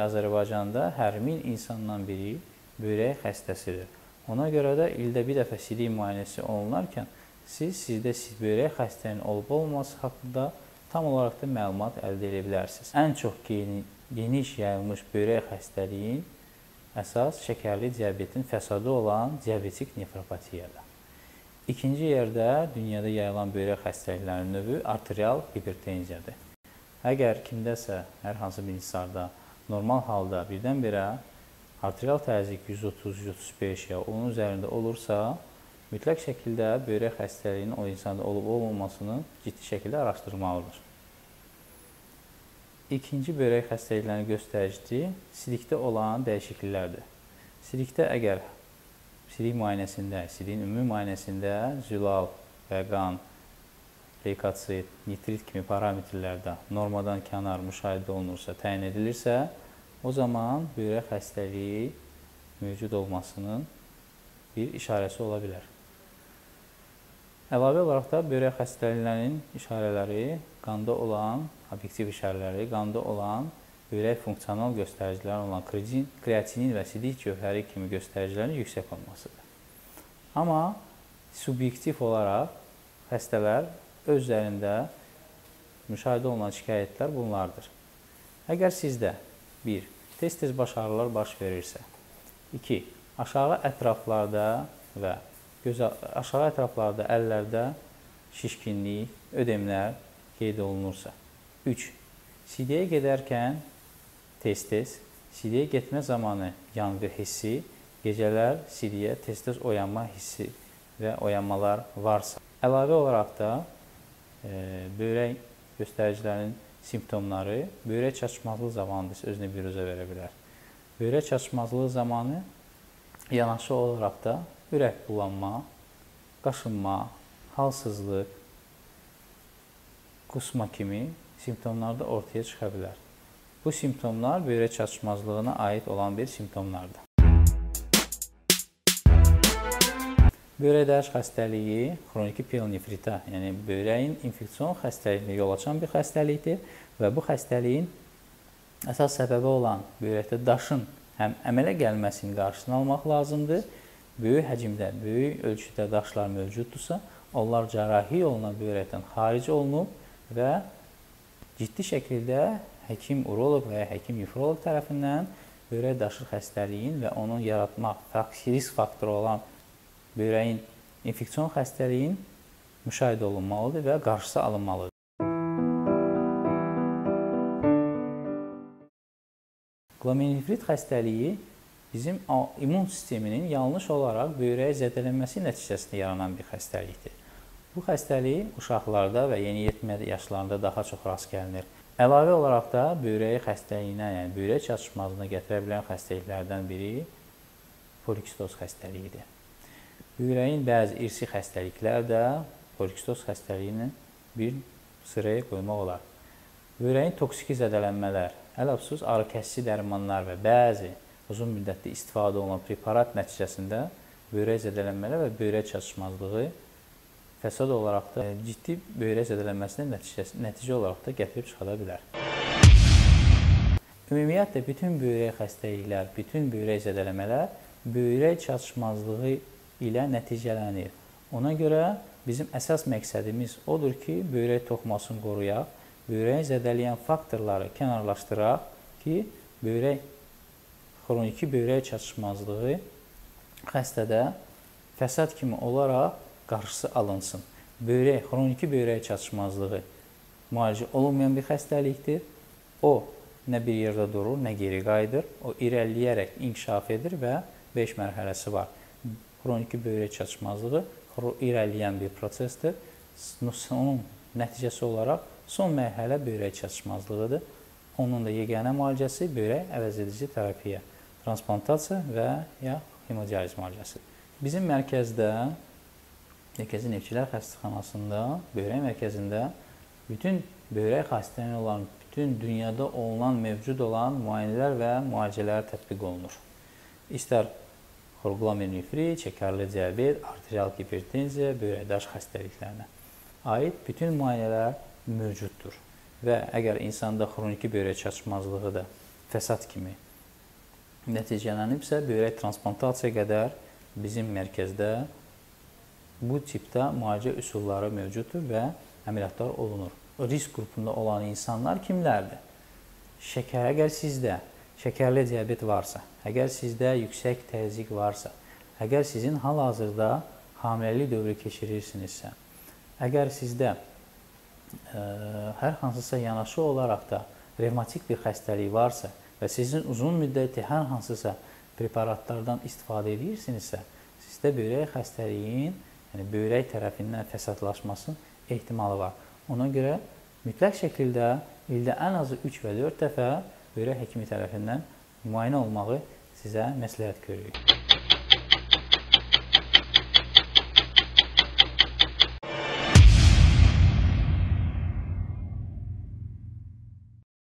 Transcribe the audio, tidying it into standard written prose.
Azərbaycanda hər 1000 insandan biri böyrək xəstəsidir. Ona görə də ildə bir dəfə sidik müayinəsi olunarkən sizdə böyrək xəstəliyinin olub-olmaması haqqında tam olaraq da məlumat əldə edə bilərsiniz. Ən çox geniş yayılmış böyrək xəstəliyin əsas şəkərli diabetin fəsadı olan diabetik nefropatiyadır. İkinci yerdə dünyada yayılan böyrək xəstəliklərinin növü arterial hipertenziyadır. Əgər kimdəsə hər hansı bir insanda normal halda birdən-birə arterial təzyiq 130-135 ya onun üzərində olursa, mütləq şəkildə böyrək xəstəliyinin o insanda olub-olmamasını ciddi şəkildə araşdırmalıdır. İkinci böyrək xəstəliklərinin göstəricisi sidikdə olan dəyişikliklərdir. Sidikdə əgər sidik müayinəsində, sidiyin ümumi müayinəsində zülal və qan, leykosit, nitrit kimi parametrlərdə normadan kənar müşahidə olunursa, təyin edilirsə, o zaman böyrək xəstəliyi mövcud olmasının bir işarəsi ola bilər. Əlavə olaraq da böyrək xəstəliklərinin işarələri qanda olan, obyektiv işarələri, qanda olan böyrək funksional göstəriciləri olan kreatinin və sidik cövhəri kimi göstəricilərin yüksək olmasıdır. Amma subyektiv olaraq xəstələr özlərində müşahidə olunan şikayətlər bunlardır. Əgər sizdə 1. Tez-tez baş ağrılar baş verirsə, 2. Aşağı ətraflarda və aşağı ətraflarda, əllərdə şişkinlik, ödemlər qeyd olunursa, 3. Sidiyə gedərkən tez-tez, sidiyə getmə zamanı yanğı hissi, gecələr sidiyə tez-tez oyanma hissi və oyanmalar varsa, əlavə olaraq da böyrək göstəricilərinin simptomları böyrək çatışmazlığı zamanı özünə biruzə verə bilər. Böyrək çatışmazlığı zamanı yanaşı olaraq da ürək bulanma, qaşınma, halsızlıq, qusma kimi simptomlar da ortaya çıxa bilər. Bu simptomlar böyrək çatışmazlığına aid olan bir simptomlardır. Böyrək dəriş xəstəliyi xroniki pielonefritə, yəni böyrəyin infeksion xəstəliyinə yol açan bir xəstəlikdir və bu xəstəliyin əsas səbəbi olan böyrəkdə daşın həm əmələ gəlməsinin qarşısını almaq lazımdır. Böyük həcmdə, böyük ölçüdə daşlar mövcuddursa, onlar cərrahi yolla böyrəkdən xaric olunub və ciddi şəkildə həkim uroloq və ya həkim nefroloq tərəfindən böyrək daşı xəstəliyin və onun yaratmaq risk faktoru olan böyrəyin infeksion xəstəliyin müşahidə olunmalıdır və qarşısı alınmalıdır. Glomerulonefrit xəstəliyi bizim immun sisteminin yanlış olaraq böyrəyə zədələnməsi nəticəsində yaranan bir xəstəlikdir. Bu xəstəlik uşaqlarda və yeniyetmə yaşlarında daha çox rast gəlinir. Əlavə olaraq da böyrək xəstəliyinə, yəni böyrək çatışmazlığına gətirə bilən xəstəliklərdən biri polikistoz xəstəliyidir. Böyrəyin bəzi irsi xəstəliklər də polikistoz xəstəliyini bir sıraya qoymaq olar. Böyrəyin toksiki zədələnmələr, əlhəssuz ağrı kəsici dərmanlar və bəzi uzun müddətli istifadə olunan preparat nəticəsində böyrək zədələnmələr və böyrək çatışmazlığı fəsad olaraq da ciddi böyrək zədələnməsinin nəticə olaraq da gətirib çıxara bilər. Ümumiyyətlə, bütün böyrək xəstəliklər, bütün böyrək zədələnmələr böyrək çatışmazlığı ilə nəticələnir. Ona görə bizim əsas məqsədimiz odur ki, böyrək toxumasını qoruyaq, böyrəyi zədələyən faktorları kənarlaşdıraq ki, xroniki böyrək çatışmazlığı xəstədə fəsad kimi olaraq qarşısı alınsın. Xroniki böyrək çatışmazlığı müalicə olunmayan bir xəstəlikdir. O, nə bir yerdə durur, nə geri qayıdır. O, irəliləyərək inkişaf edir və 5 mərhələsi var. Xroniki böyrək çatışmazlığı irəliləyən bir prosesdir. Onun nəticəsi olaraq son mərhələ böyrək çatışmazlığıdır. Onun da yeganə müalicəsi böyrək əvəzedici terapiya, transplantasiya və ya hemodializ müalicəsi. Bizim mərkəzdə, Mərkəzi Neftçilər Xəstəxanasında, böyrək mərkəzində bütün böyrək xəstəliyinə olan, bütün dünyada mövcud olan müayinələr və müalicələr tətbiq olunur. İstər glomerulonefrit, şəkərli diabet, arterial hipertenziya, böyrək daş xəstəliklərinə aid bütün müayinələr mövcuddur. Və əgər insanda xroniki böyrək çatışmazlığı da fəsad kimi nəticələnibsə, böyrək transplantasiya qədər bizim mərkəzdə bu tipdə müalicə üsulları mövcuddur və əməliyyatlar olunur. Risk qrupunda olan insanlar kimlərdir? Əgər sizdə şəkərli diabet varsa, əgər sizdə yüksək təzyiq varsa, əgər sizin hal-hazırda hamiləlik dövrü keçirirsinizsə, əgər sizdə hər hansısa yanaşı olaraq da revmatik bir xəstəlik varsa və sizin uzun müddətli hər hansısa preparatlardan istifadə edirsinizsə, sizdə böyrək xəstəliyin, yəni böyrək tərəfindən fəsadlaşmasının ehtimalı var. Ona görə mütləq şəkildə ildə ən azı 3 və 4 dəfə böyrək həkimi tərəfindən müayinə olmağı sizə məsləhət görürük.